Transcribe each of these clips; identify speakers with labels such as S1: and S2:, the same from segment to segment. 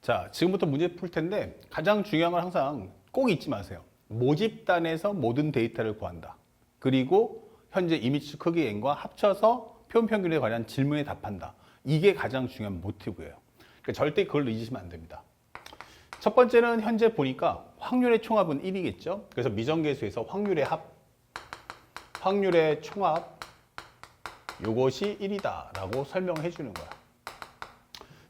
S1: 자, 지금부터 문제 풀 텐데 가장 중요한 건 항상 꼭 잊지 마세요. 모집단에서 모든 데이터를 구한다. 그리고 현재 이미지 크기 n과 합쳐서 표현 평균에 관한 질문에 답한다. 이게 가장 중요한 모티브예요. 그러니까 절대 그걸 잊으시면 안 됩니다. 첫 번째는 현재 보니까 확률의 총합은 1이겠죠. 그래서 미정계수에서 확률의 총합 요것이 1이다 라고 설명해 주는 거야.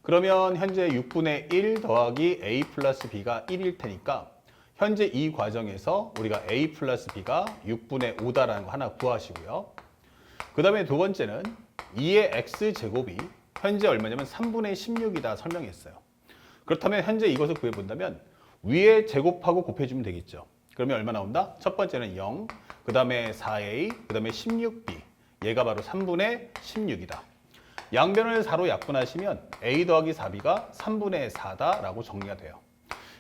S1: 그러면 현재 6분의 1 더하기 a 플러스 b가 1일 테니까 현재 이 과정에서 우리가 a 플러스 b가 6분의 5다라는 거 하나 구하시고요. 그 다음에 두 번째는 2의 x제곱이 현재 얼마냐면 3분의 16이다 설명했어요. 그렇다면 현재 이것을 구해본다면 위에 제곱하고 곱해주면 되겠죠. 그러면 얼마 나온다? 첫 번째는 0, 그 다음에 4a, 그 다음에 16b. 얘가 바로 3분의 16이다. 양변을 4로 약분하시면 a 더하기 4b가 3분의 4다라고 정리가 돼요.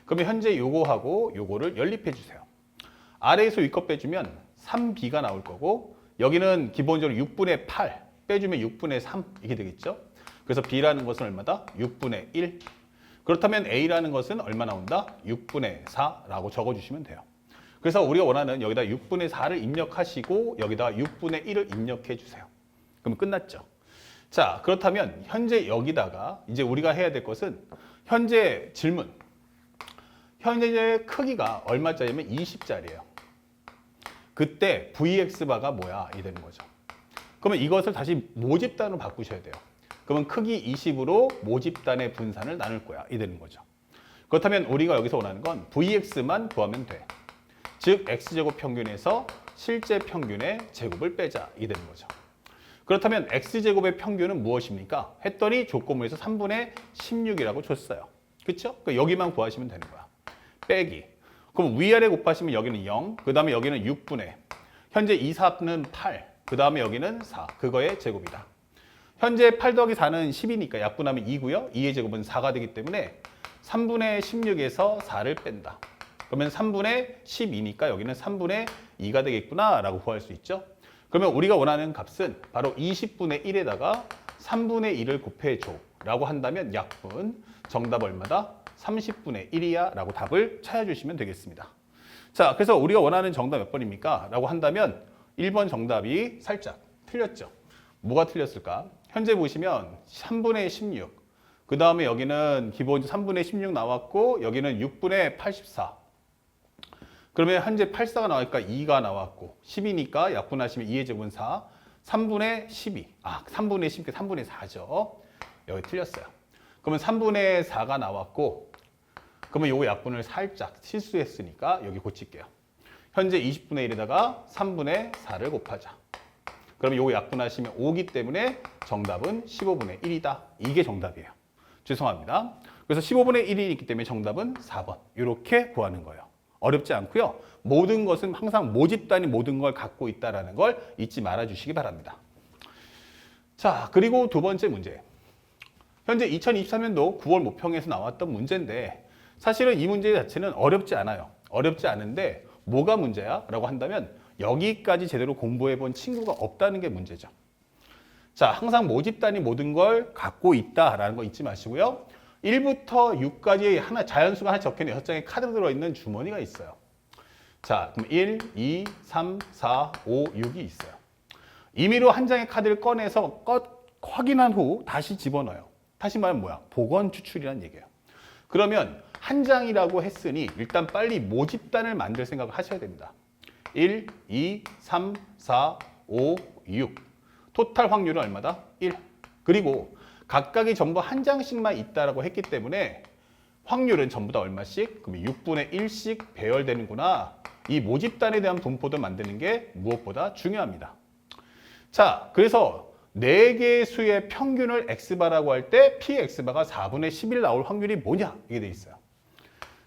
S1: 그러면 현재 요거하고 요거를 연립해 주세요. 아래에서 위껏 빼주면 3b가 나올 거고 여기는 기본적으로 6분의 8 빼주면 6분의 3 이게 되겠죠. 그래서 b라는 것은 얼마다? 6분의 1. 그렇다면 a라는 것은 얼마 나온다? 6분의 4라고 적어주시면 돼요. 그래서 우리가 원하는 여기다 6분의 4를 입력하시고 여기다 6분의 1을 입력해 주세요. 그럼 끝났죠. 자, 그렇다면 현재 여기다가 이제 우리가 해야 될 것은 현재 질문. 현재 크기가 얼마짜리냐면 20짜리예요. 그때 vx바가 뭐야? 이 되는 거죠. 그러면 이것을 다시 모집단으로 바꾸셔야 돼요. 그러면 크기 20으로 모집단의 분산을 나눌 거야. 이 되는 거죠. 그렇다면 우리가 여기서 원하는 건 vx만 구하면 돼. 즉 x제곱 평균에서 실제 평균의 제곱을 빼자. 이 되는 거죠. 그렇다면 x제곱의 평균은 무엇입니까? 했더니 조건문에서 3분의 16이라고 줬어요. 그렇죠? 그러니까 여기만 구하시면 되는 거야. 빼기. 그럼 위아래 곱하시면 여기는 0, 그 다음에 여기는 6분의. 현재 2, 4는 8, 그 다음에 여기는 4. 그거의 제곱이다. 현재 8 더하기 4는 10이니까 약분하면 2고요. 2의 제곱은 4가 되기 때문에 3분의 16에서 4를 뺀다. 그러면 3분의 12니까 여기는 3분의 2가 되겠구나 라고 구할 수 있죠. 그러면 우리가 원하는 값은 바로 20분의 1에다가 3분의 2를 곱해줘 라고 한다면 약분 정답 얼마다? 30분의 1이야 라고 답을 찾아주시면 되겠습니다. 자, 그래서 우리가 원하는 정답 몇 번입니까? 라고 한다면 1번 정답이 살짝 틀렸죠. 뭐가 틀렸을까? 현재 보시면 3분의 16, 그 다음에 여기는 기본 3분의 16 나왔고 여기는 6분의 84. 그러면 현재 84가 나오니까 2가 나왔고 10이니까 약분하시면 2의 제곱은 4, 3분의 12. 3분의 10, 3분의 4죠. 여기 틀렸어요. 그러면 3분의 4가 나왔고 그러면 요거 약분을 살짝 실수했으니까 여기 고칠게요. 현재 20분의 1에다가 3분의 4를 곱하자. 그러면 요거 약분하시면 5기 때문에 정답은 15분의 1이다. 이게 정답이에요. 죄송합니다. 그래서 15분의 1이 있기 때문에 정답은 4번. 이렇게 구하는 거예요. 어렵지 않고요. 모든 것은 항상 모집단이 모든 걸 갖고 있다는 걸 잊지 말아 주시기 바랍니다. 자, 그리고 두 번째 문제. 현재 2023년도 9월 모평에서 나왔던 문제인데 사실은 이 문제 자체는 어렵지 않아요. 어렵지 않은데 뭐가 문제야? 라고 한다면 여기까지 제대로 공부해 본 친구가 없다는 게 문제죠. 자, 항상 모집단이 모든 걸 갖고 있다라는 거 잊지 마시고요. 1부터 6까지 하나 자연수가 하나 적혀있는 6장의 카드로 들어있는 주머니가 있어요. 자, 그럼 1, 2, 3, 4, 5, 6이 있어요. 임의로 한 장의 카드를 꺼내서 확인한 후 다시 집어넣어요. 다시 말하면 뭐야? 복원 추출이라는 얘기예요. 그러면 한 장이라고 했으니 일단 빨리 모집단을 만들 생각을 하셔야 됩니다. 1, 2, 3, 4, 5, 6. 토탈 확률은 얼마다? 1. 그리고 각각이 전부 한 장씩만 있다라고 했기 때문에 확률은 전부 다 얼마씩? 그럼 6분의 1씩 배열되는구나. 이 모집단에 대한 분포도 만드는 게 무엇보다 중요합니다. 자, 그래서 4개의 수의 평균을 x바라고 할 때 px바가 4분의 11 나올 확률이 뭐냐? 이게 돼 있어요.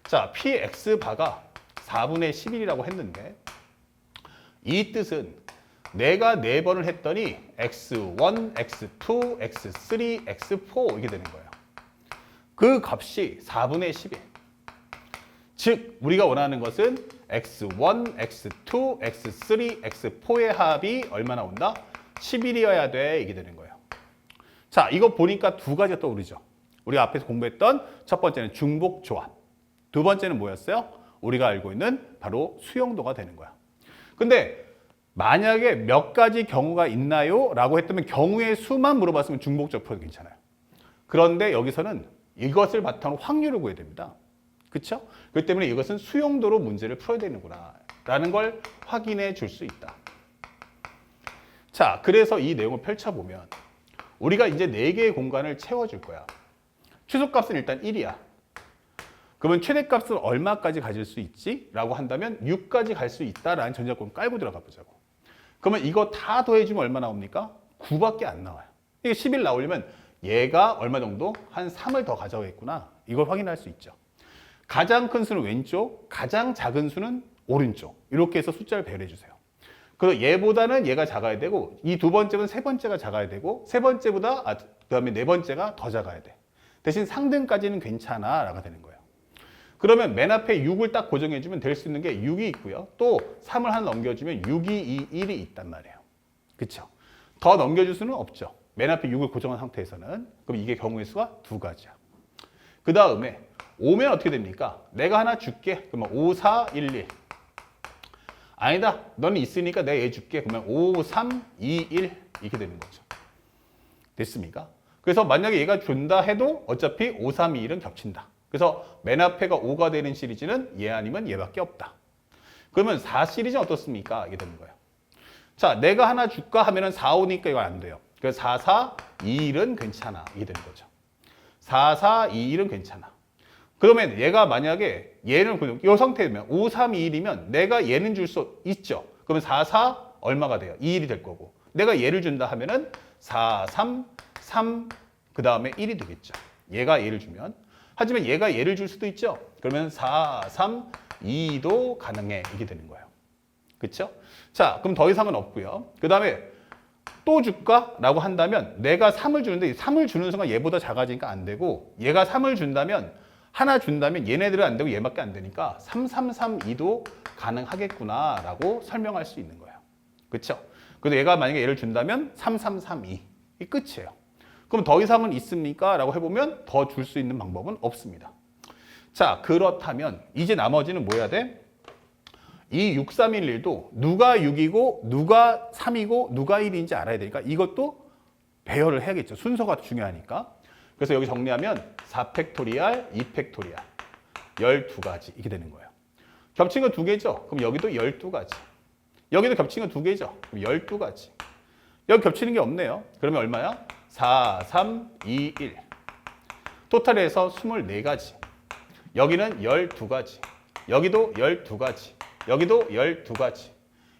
S1: 자, px바가 4분의 11이라고 했는데 이 뜻은 내가 4번을 했더니 x1, x2, x3, x4 이렇게 되는 거예요. 그 값이 4분의 11. 즉 우리가 원하는 것은 x1, x2, x3, x4의 합이 얼마 나온다? 11이어야 돼. 이게 되는 거예요. 자, 이거 보니까 두 가지가 떠오르죠. 우리가 앞에서 공부했던 첫 번째는 중복조합. 두 번째는 뭐였어요? 우리가 알고 있는 바로 수용도가 되는 거야. 근데 만약에 몇 가지 경우가 있나요? 라고 했다면 경우의 수만 물어봤으면 중복조합 풀어도 괜찮아요. 그런데 여기서는 이것을 바탕으로 확률을 구해야 됩니다. 그렇죠? 그렇기 때문에 이것은 수용도로 문제를 풀어야 되는구나 라는 걸 확인해 줄 수 있다. 자, 그래서 이 내용을 펼쳐보면 우리가 이제 4개의 공간을 채워줄 거야. 최소값은 일단 1이야. 그러면 최대값은 얼마까지 가질 수 있지? 라고 한다면 6까지 갈 수 있다라는 전제조건 깔고 들어가 보자고. 그러면 이거 다 더해주면 얼마 나옵니까? 9밖에 안 나와요. 이게 11 나오려면 얘가 얼마 정도? 한 3을 더 가져가겠구나. 이걸 확인할 수 있죠. 가장 큰 수는 왼쪽, 가장 작은 수는 오른쪽. 이렇게 해서 숫자를 배열해 주세요. 그래서 얘보다는 얘가 작아야 되고 이 두 번째는 세 번째가 작아야 되고 세 번째보다 그다음에 네 번째가 더 작아야 돼. 대신 상등까지는 괜찮아 라가 되는 거예요. 그러면 맨 앞에 6을 딱 고정해 주면 될 수 있는 게 6이 있고요. 또 3을 하나 넘겨주면 6, 2, 2, 1이 있단 말이에요. 그렇죠? 더 넘겨줄 수는 없죠. 맨 앞에 6을 고정한 상태에서는. 그럼 이게 경우의 수가 2가지야. 그 다음에 5면 어떻게 됩니까? 내가 하나 줄게. 그러면 5, 4, 1, 1. 아니다. 너는 있으니까 내가 얘 줄게. 그러면 5, 3, 2, 1 이렇게 되는 거죠. 됐습니까? 그래서 만약에 얘가 준다 해도 어차피 5, 3, 2, 1은 겹친다. 그래서 맨 앞에가 5가 되는 시리즈는 얘 아니면 얘밖에 없다. 그러면 4 시리즈는 어떻습니까? 이게 되는 거예요. 자, 내가 하나 줄까 하면은 4, 5니까 이거 안 돼요. 그래서 4, 4, 2, 1은 괜찮아. 이게 되는 거죠. 4, 4, 2, 1은 괜찮아. 그러면 얘가 만약에 얘는 이 상태면 5, 3, 2, 1이면 내가 얘는 줄 수 있죠. 그러면 4, 4 얼마가 돼요? 2, 1이 될 거고. 내가 얘를 준다 하면은 4, 3, 3, 그 다음에 1이 되겠죠. 얘가 얘를 주면. 하지만 얘가 얘를 줄 수도 있죠. 그러면 4, 3, 2도 가능해. 이게 되는 거예요. 그렇죠? 자, 그럼 더 이상은 없고요. 그 다음에 또 줄까? 라고 한다면 내가 3을 주는데 3을 주는 순간 얘보다 작아지니까 안 되고 얘가 3을 준다면 하나 준다면 얘네들은 안 되고 얘밖에 안 되니까 3, 3, 3, 2도 가능하겠구나 라고 설명할 수 있는 거예요. 그렇죠? 그래서 얘가 만약에 얘를 준다면 3, 3, 3, 2. 이 끝이에요. 그럼 더 이상은 있습니까? 라고 해보면 더 줄 수 있는 방법은 없습니다. 자, 그렇다면 이제 나머지는 뭐 해야 돼? 이 6, 3, 1, 1도 누가 6이고 누가 3이고 누가 1인지 알아야 되니까 이것도 배열을 해야겠죠. 순서가 중요하니까. 그래서 여기 정리하면 4팩토리알, 2팩토리알 12가지 이렇게 되는 거예요. 겹친 건 2개죠. 그럼 여기도 12가지. 여기도 겹친 건 2개죠. 그럼 12가지. 여기 겹치는 게 없네요. 그러면 얼마야? 4, 3, 2, 1. 토탈해서 24가지. 여기는 12가지. 여기도 12가지. 여기도 12가지.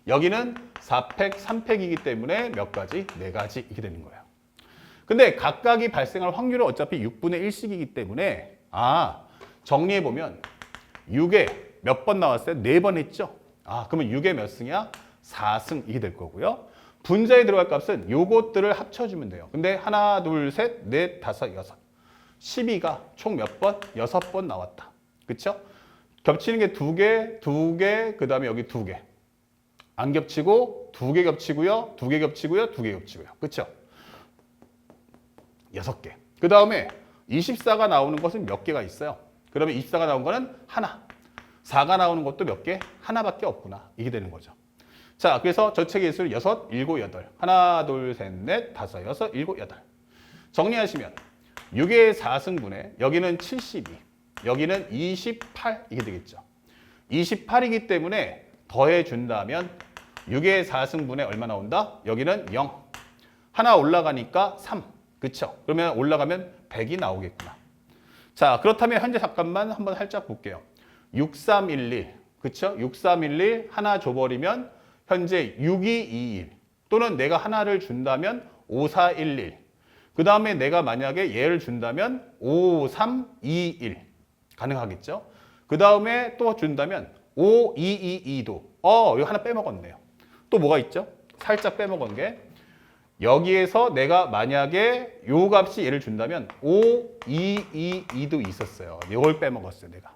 S1: 여기는 4팩, 3팩이기 때문에 몇 가지? 4가지 이렇게 되는 거예요. 근데 각각이 발생할 확률은 어차피 6분의 1씩이기 때문에 정리해보면 6에 몇 번 나왔어요? 4번 했죠? 그러면 6에 몇 승이야? 4승 이게 될 거고요. 분자에 들어갈 값은 요것들을 합쳐주면 돼요. 근데 하나, 둘, 셋, 넷, 다섯, 여섯. 12가 총 몇 번? 6번 나왔다. 그쵸? 겹치는 게 2개, 2개, 그 다음에 여기 2개. 안 겹치고 2개 겹치고요, 2개 겹치고요, 2개 겹치고요. 그쵸? 6개. 그 다음에 24가 나오는 것은 몇 개가 있어요? 그러면 24가 나온 거는 하나. 4가 나오는 것도 몇 개? 하나밖에 없구나. 이게 되는 거죠. 자, 그래서 저체계 예술 6, 7, 8. 하나, 둘, 셋, 넷, 다섯, 여섯, 일곱, 여덟. 정리하시면 6의 4승분의 여기는 72, 여기는 28 이게 되겠죠. 28이기 때문에 더해준다면 6의 4승분의 얼마 나온다? 여기는 0. 하나 올라가니까 3. 그쵸? 그러면 올라가면 100이 나오겠구나. 자, 그렇다면 현재 잠깐만 한번 살짝 볼게요. 6311. 그쵸? 6311 하나 줘버리면 현재 6221 또는 내가 하나를 준다면 5411. 그 다음에 내가 만약에 얘를 준다면 5321 가능하겠죠? 그 다음에 또 준다면 5222도 여기 하나 빼먹었네요. 또 뭐가 있죠? 살짝 빼먹은 게 여기에서 내가 만약에 요 값이 얘를 준다면 5222도 있었어요. 이걸 빼먹었어요, 내가.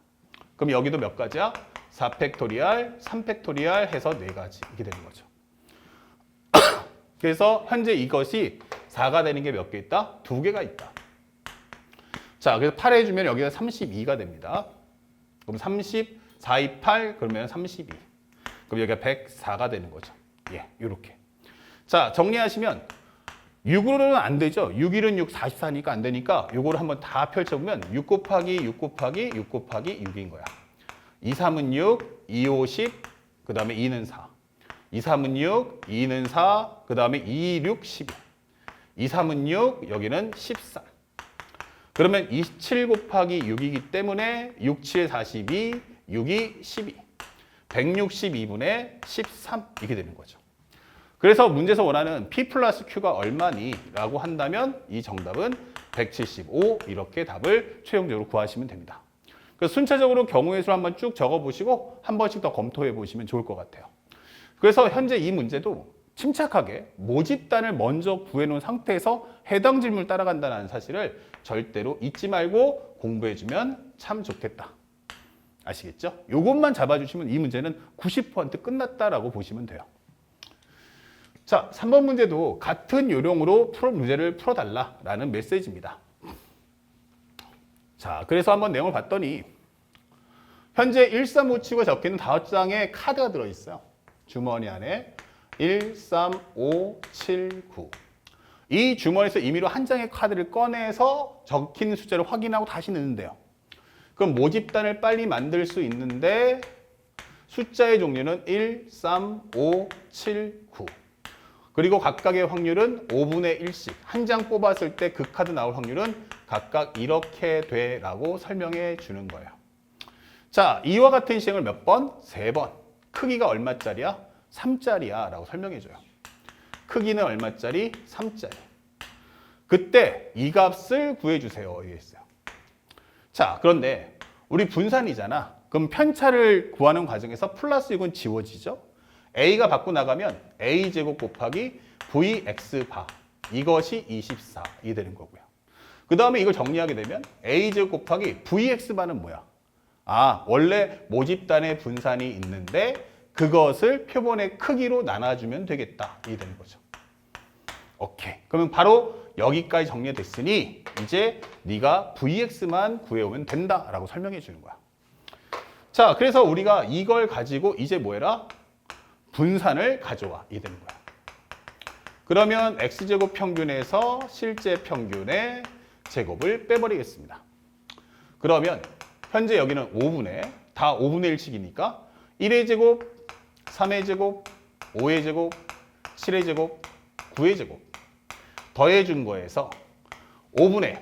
S1: 그럼 여기도 몇 가지야? 4팩토리알, 3팩토리알 해서 4가지 이렇게 되는 거죠. 그래서 현재 이것이 4가 되는 게 몇 개 있다? 2개가 있다. 자, 그래서 8 해주면 여기가 32가 됩니다. 그럼 30, 4, 2, 8 그러면 32. 그럼 여기가 104가 되는 거죠. 예, 이렇게. 자, 정리하시면 6으로는 안 되죠. 6, 1은 6, 44니까 안 되니까 요거를 한번 다 펼쳐보면 6 곱하기 6 곱하기 6 곱하기 6인 거야. 2, 3은 6, 2, 5, 10, 그 다음에 2는 4. 2, 3은 6, 2는 4, 그 다음에 2, 6, 12. 2, 3은 6, 여기는 13. 그러면 27 곱하기 6이기 때문에 6, 7, 42, 6이 12. 162분의 13 이렇게 되는 거죠. 그래서 문제에서 원하는 P 플러스 Q가 얼마니? 라고 한다면 이 정답은 175 이렇게 답을 최종적으로 구하시면 됩니다. 그래서 순차적으로 경우의 수를 한번 쭉 적어보시고 한 번씩 더 검토해 보시면 좋을 것 같아요. 그래서 현재 이 문제도 침착하게 모집단을 먼저 구해놓은 상태에서 해당 질문을 따라간다는 사실을 절대로 잊지 말고 공부해주면 참 좋겠다. 아시겠죠? 이것만 잡아주시면 이 문제는 90% 끝났다라고 보시면 돼요. 자, 3번 문제도 같은 요령으로 문제를 풀어달라라는 메시지입니다. 자, 그래서 한번 내용을 봤더니 현재 13579가 적혀있는 5장의 카드가 들어있어요. 주머니 안에 13579. 이 주머니에서 임의로 한 장의 카드를 꺼내서 적힌 숫자를 확인하고 다시 넣는데요. 그럼 모집단을 빨리 만들 수 있는데 숫자의 종류는 1, 3, 5, 7, 9. 그리고 각각의 확률은 5분의 1씩. 한 장 뽑았을 때 그 카드 나올 확률은 각각 이렇게 돼라고 설명해 주는 거예요. 자, 이와 같은 시행을 몇 번? 3번. 크기가 얼마짜리야? 3짜리야 라고 설명해 줘요. 크기는 얼마짜리? 3짜리. 그때 이 값을 구해주세요. 이랬어요. 자, 그런데 우리 분산이잖아. 그럼 편차를 구하는 과정에서 플러스 6은 지워지죠. A가 밖으로 나가면 A제곱 곱하기 VX바. 이것이 24이 되는 거고요. 그 다음에 이걸 정리하게 되면 A제곱 곱하기 VX바는 뭐야? 아, 원래 모집단의 분산이 있는데 그것을 표본의 크기로 나눠주면 되겠다. 이 되는 거죠. 오케이. 그러면 바로 여기까지 정리됐으니 이제 네가 VX만 구해오면 된다라고 설명해 주는 거야. 자, 그래서 우리가 이걸 가지고 이제 뭐 해라? 분산을 가져와. 이 되는 거야. 그러면 X제곱 평균에서 실제 평균의 제곱을 빼버리겠습니다. 그러면 현재 여기는 5분의 다 5분의 1씩이니까 1의 제곱, 3의 제곱, 5의 제곱, 7의 제곱, 9의 제곱 더해준 거에서 5분의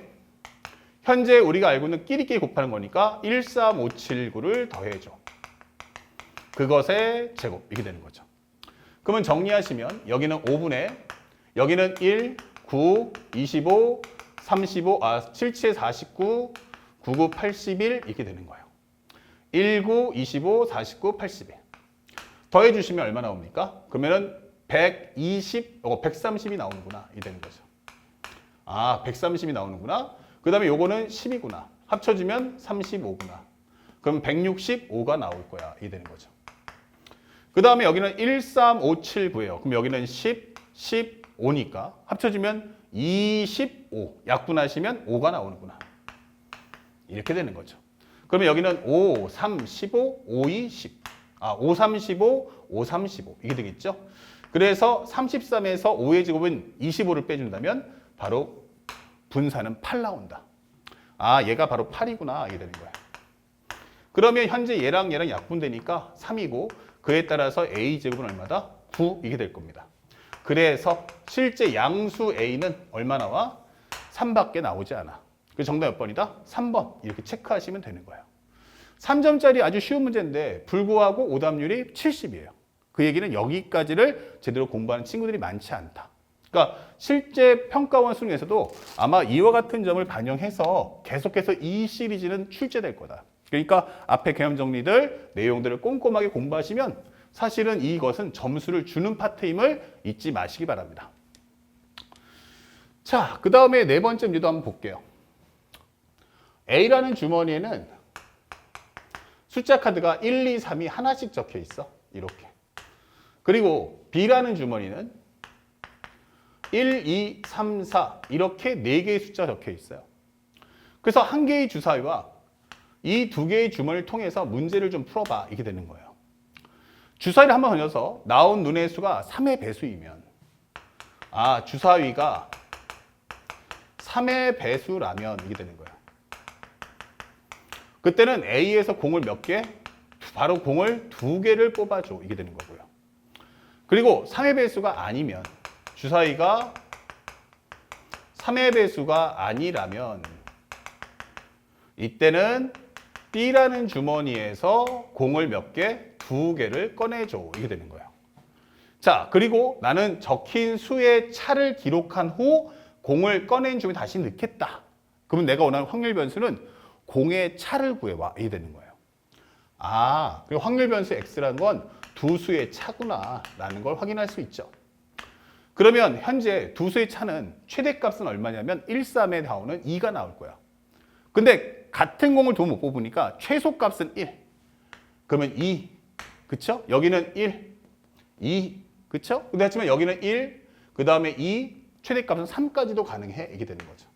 S1: 현재 우리가 알고 있는 끼리끼리 곱하는 거니까 13579를 더해줘. 그것의 제곱 이렇게 되는 거죠. 그러면 정리하시면 여기는 5분의 여기는 1, 9, 25, 35, 77, 49, 99, 81 이렇게 되는 거예요. 19, 25, 49, 81 더해주시면 얼마 나옵니까? 그러면은 130이 나오는구나 이 되는 거죠. 아, 130이 나오는구나. 그 다음에 요거는 10이구나. 합쳐주면 35구나. 그럼 165가 나올 거야 이 되는 거죠. 그 다음에 여기는 13579예요. 그럼 여기는 10, 15니까 합쳐주면 25. 약분하시면 5가 나오는구나. 이렇게 되는 거죠. 그러면 여기는 5, 3, 15, 5, 2, 10. 5, 3, 15, 5, 3, 15. 이게 되겠죠? 그래서 33에서 5의 제곱은 25를 빼준다면 바로 분산은 8 나온다. 아, 얘가 바로 8이구나. 이게 되는 거야. 그러면 현재 얘랑 약분되니까 3이고 그에 따라서 A제곱은 얼마다? 9 이게 될 겁니다. 그래서 실제 양수 A는 얼마 나와? 3밖에 나오지 않아. 그 정답 몇 번이다? 3번 이렇게 체크하시면 되는 거예요. 3점짜리 아주 쉬운 문제인데 불구하고 오답률이 70이에요. 그 얘기는 여기까지를 제대로 공부하는 친구들이 많지 않다. 그러니까 실제 평가원 수능에서도 아마 이와 같은 점을 반영해서 계속해서 이 시리즈는 출제될 거다. 그러니까 앞에 개념 정리들, 내용들을 꼼꼼하게 공부하시면 사실은 이것은 점수를 주는 파트임을 잊지 마시기 바랍니다. 자, 그 다음에 네 번째 문제도 한번 볼게요. A라는 주머니에는 숫자 카드가 1, 2, 3이 하나씩 적혀 있어. 이렇게. 그리고 B라는 주머니는 1, 2, 3, 4 이렇게 4개의 숫자가 적혀 있어요. 그래서 한 개의 주사위와 이 두 개의 주머니를 통해서 문제를 좀 풀어봐. 이렇게 되는 거예요. 주사위를 한번 던져서 나온 눈의 수가 3의 배수이면 주사위가 3의 배수라면 이게 되는 거예요. 그때는 A에서 공을 몇 개? 바로 공을 2개를 뽑아줘. 이게 되는 거고요. 그리고 3의 배수가 아니면 주사위가 3의 배수가 아니라면 이때는 B라는 주머니에서 공을 몇 개? 2개를 꺼내줘. 이게 되는 거예요. 자, 그리고 나는 적힌 수의 차를 기록한 후 공을 꺼낸 주머니 다시 넣겠다. 그러면 내가 원하는 확률 변수는 공의 차를 구해와. 이게 되는 거예요. 그리고 확률 변수 X라는 건 두 수의 차구나 라는 걸 확인할 수 있죠. 그러면 현재 두 수의 차는 최대값은 얼마냐면 1, 3에 나오는 2가 나올 거야. 근데 같은 공을 두 번 못 뽑으니까 최소값은 1. 그러면 2. 그쵸? 여기는 1, 2. 그쵸? 근데 하지만 여기는 1, 그 다음에 2, 최대값은 3까지도 가능해. 이게 되는 거죠.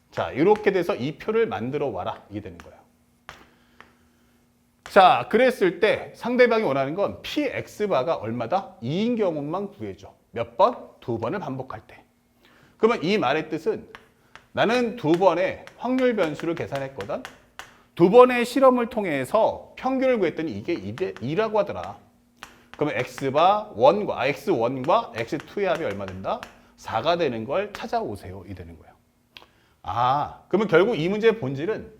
S1: 자, 이렇게 돼서 이 표를 만들어 와라. 이게 되는 거예요. 자, 그랬을 때 상대방이 원하는 건 PX바가 얼마다? 2인 경우만 구해줘. 몇 번? 2번을 반복할 때. 그러면 이 말의 뜻은 나는 2번의 확률 변수를 계산했거든. 2번의 실험을 통해서 평균을 구했더니 이게 2라고 하더라. 그러면 X바 1과, X1과 X2의 합이 얼마 된다? 4가 되는 걸 찾아오세요. 이 되는 거예요. 그러면 결국 이 문제의 본질은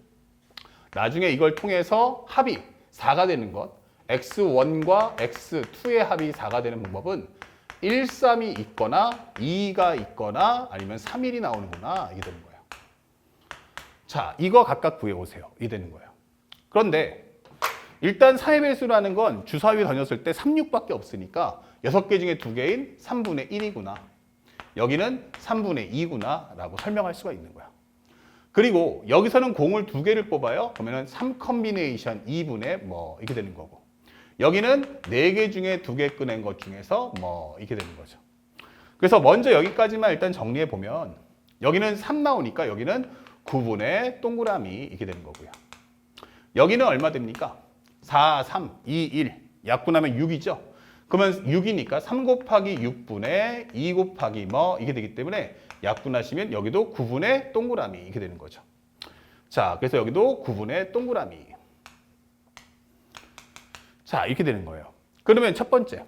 S1: 나중에 이걸 통해서 합이 4가 되는 것, X1과 X2의 합이 4가 되는 방법은 1, 3이 있거나 2가 있거나 아니면 3, 1이 나오는구나. 이게 되는 거예요. 자, 이거 각각 구해오세요. 이게 되는 거예요. 그런데 일단 3의 배수라는 건 주사위 던졌을 때 3, 6밖에 없으니까 6개 중에 2개인 3분의 1이구나. 여기는 3분의 2구나 라고 설명할 수가 있는 거야. 그리고 여기서는 공을 2개를 뽑아요. 그러면 3 컨비네이션 2분의 이렇게 되는 거고. 여기는 4개 중에 2개 꺼낸 것 중에서 이렇게 되는 거죠. 그래서 먼저 여기까지만 일단 정리해 보면 여기는 3 나오니까 여기는 9분의 동그라미 이렇게 되는 거고요. 여기는 얼마 됩니까? 4, 3, 2, 1. 약분하면 6이죠. 그러면 6이니까 3 곱하기 6분의 2 곱하기 이게 되기 때문에 약분하시면 여기도 9분의 동그라미 이렇게 되는 거죠. 자, 그래서 여기도 9분의 동그라미. 자, 이렇게 되는 거예요. 그러면 첫 번째.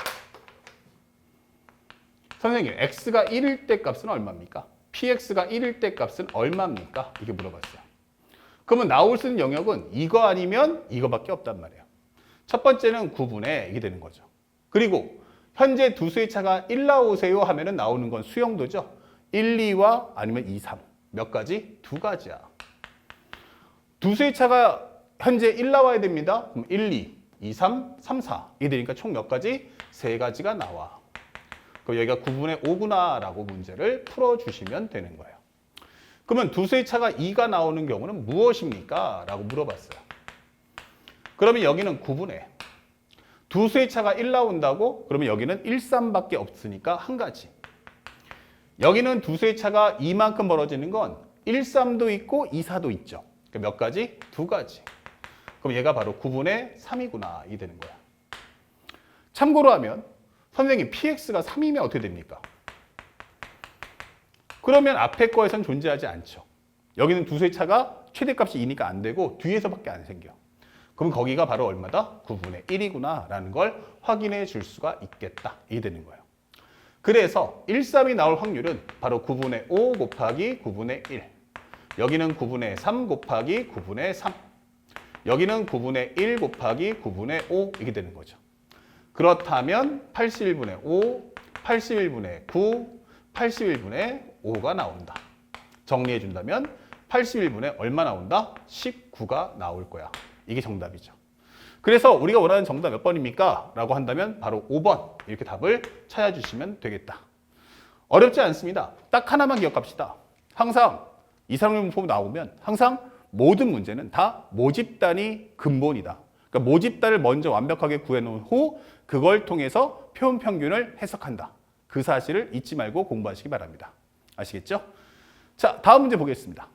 S1: 선생님, x가 1일 때 값은 얼마입니까? px가 1일 때 값은 얼마입니까? 이렇게 물어봤어요. 그러면 나올 수 있는 영역은 이거 아니면 이거밖에 없단 말이에요. 첫 번째는 9분의 이게 되는 거죠. 그리고 현재 두 수의 차가 1 나오세요 하면은 나오는 건 수영도죠. 1, 2와 아니면 2, 3. 몇 가지? 2가지야. 두 수의 차가 현재 1 나와야 됩니다. 그럼 1, 2, 2, 3, 3, 4. 이게 되니까 총 몇 가지? 3가지가 나와. 그럼 여기가 9분의 5구나 라고 문제를 풀어주시면 되는 거예요. 그러면 두 수의 차가 2가 나오는 경우는 무엇입니까? 라고 물어봤어요. 그러면 여기는 9분의 두 수의 차가 1 나온다고? 그러면 여기는 1, 3밖에 없으니까 한 가지. 여기는 두 수의 차가 이만큼 벌어지는 건 1, 3도 있고 2, 4도 있죠. 그러니까 몇 가지? 2가지. 그럼 얘가 바로 9분의 3이구나. 이 되는 거야. 참고로 하면 선생님 px가 3이면 어떻게 됩니까? 그러면 앞에 거에선 존재하지 않죠. 여기는 두 수의 차가 최대값이 2니까 안 되고 뒤에서밖에 안 생겨. 그럼 거기가 바로 얼마다? 9분의 1이구나 라는 걸 확인해 줄 수가 있겠다. 이 되는 거예요. 그래서 1, 3이 나올 확률은 바로 9분의 5 곱하기 9분의 1. 여기는 9분의 3 곱하기 9분의 3. 여기는 9분의 1 곱하기 9분의 5 이게 되는 거죠. 그렇다면 81분의 5, 81분의 9, 81분의 5가 나온다. 정리해 준다면 81분의 얼마 나온다? 19가 나올 거야. 이게 정답이죠. 그래서 우리가 원하는 정답 몇 번입니까? 라고 한다면 바로 5번 이렇게 답을 찾아주시면 되겠다. 어렵지 않습니다. 딱 하나만 기억합시다. 항상 이상형 문법 나오면 항상 모든 문제는 다 모집단이 근본이다. 그러니까 모집단을 먼저 완벽하게 구해놓은 후 그걸 통해서 표현 평균을 해석한다. 그 사실을 잊지 말고 공부하시기 바랍니다. 아시겠죠? 자, 다음 문제 보겠습니다.